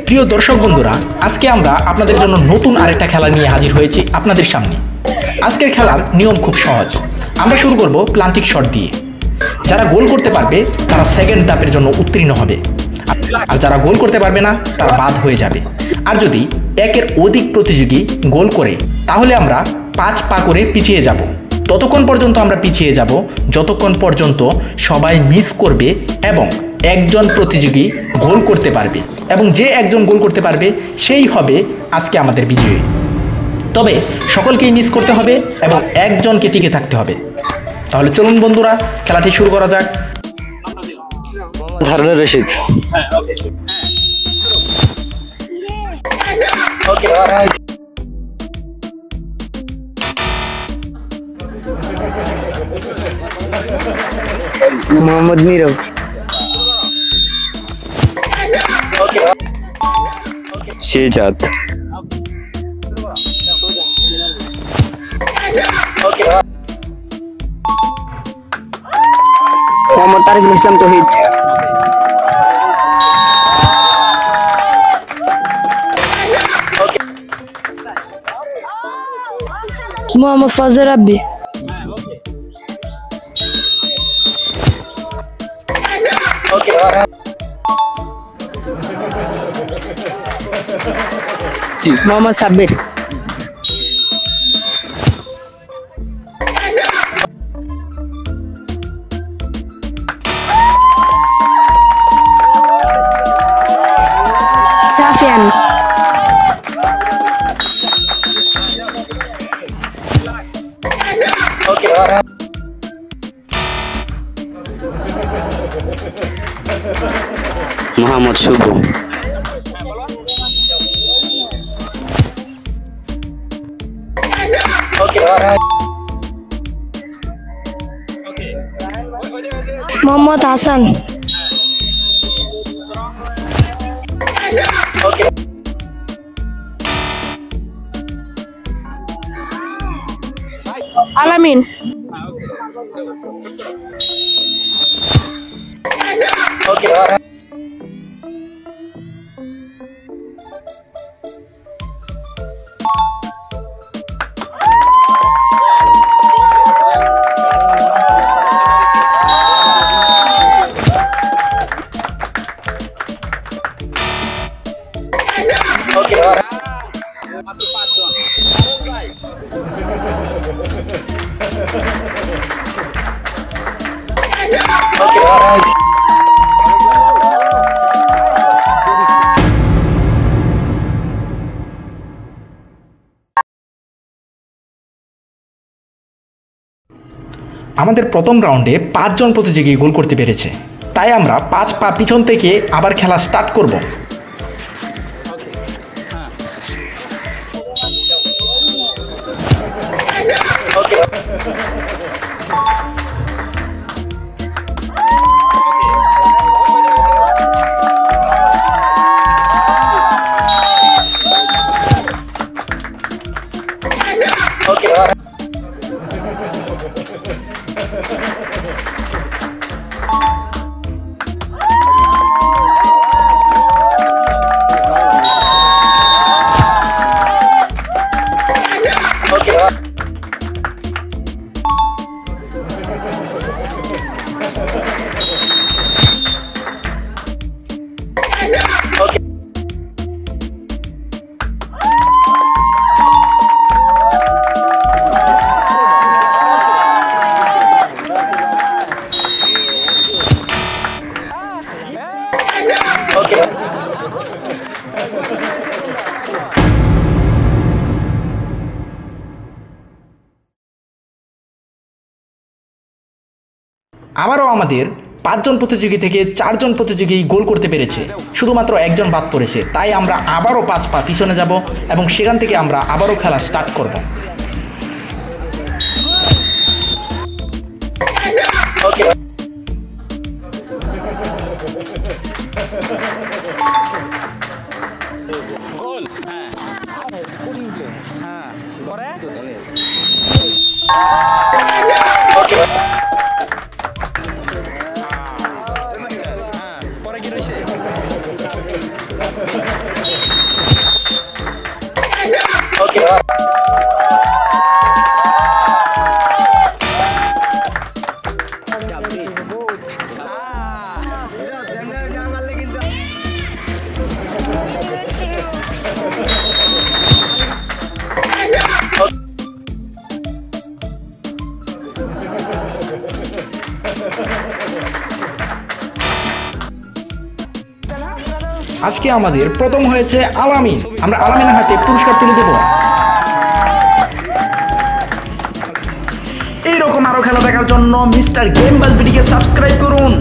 প্রিয় দর্শক বন্ধুরা, আজকে আমরা আপনাদের জন্য নতুন আরেকটা খেলা নিয়ে হাজির হয়েছি আপনাদের সামনে। আজকের খেলার নিয়ম খুব সহজ। আমরা শুরু করব প্লান্টিক শট দিয়ে। যারা গোল করতে পারবে তারা সেকেন্ড ধাপের জন্য উত্তীর্ণ হবে, আর যারা গোল করতে পারবে না তারা বাদ হয়ে যাবে। আর যদি একের অধিক প্রতিযোগী গোল করে তাহলে আমরা 5 পা করে পিছিয়ে যাব। ততক্ষণ পর্যন্ত আমরা পিছিয়ে যাব যতক্ষণ পর্যন্ত সবাই মিস করবে এবং একজন প্রতিযোগী গোল করতে পারবে, এবং যে একজন গোল করতে পারবে সেই হবে আজকে আমাদের বিজয়ী। তবে সকলকেই মিস করতে হবে এবং একজনকে টিকে থাকতে হবে। তাহলে চলুন বন্ধুরা, খেলাটি শুরু করা যাক। হারুনুর রশিদ। মোহাম্মদ নীরব। শেজাদ। মোহাম্মদ তারিকুল ইসলাম তৌহিদ। মোহাম্মদ ফজল রাব্বি। মোহাম্মদ সাব্বির। সাফিয়ান। মোহাম্মদ শুভ। মোহাম্মদ হাসান। আলামিন। আমাদের প্রথম রাউন্ডে 5 জন প্রতিযোগী গোল করতে পেরেছে, তাই আমরা 5 পা পিছন থেকে আবার খেলা স্টার্ট করব। আবারও আমাদের 5 জন প্রতিযোগী থেকে 4 জন প্রতিযোগী গোল করতে পেরেছে, শুধুমাত্র একজন বাদ পড়েছে। তাই আমরা আবারও 5 পা পিছনে যাব এবং সেখান থেকে আমরা আবারও খেলা স্টার্ট করব। পরে কি রয়েছে আজকে আমাদের প্রথম হয়েছে আলামিন। আমরা আলামিনের হাতে পুরস্কার তুলে দেব। এইরকম আরো খেলা দেখার জন্য মিস্টার গেম বাজ বিডিকে সাবস্ক্রাইব করুন।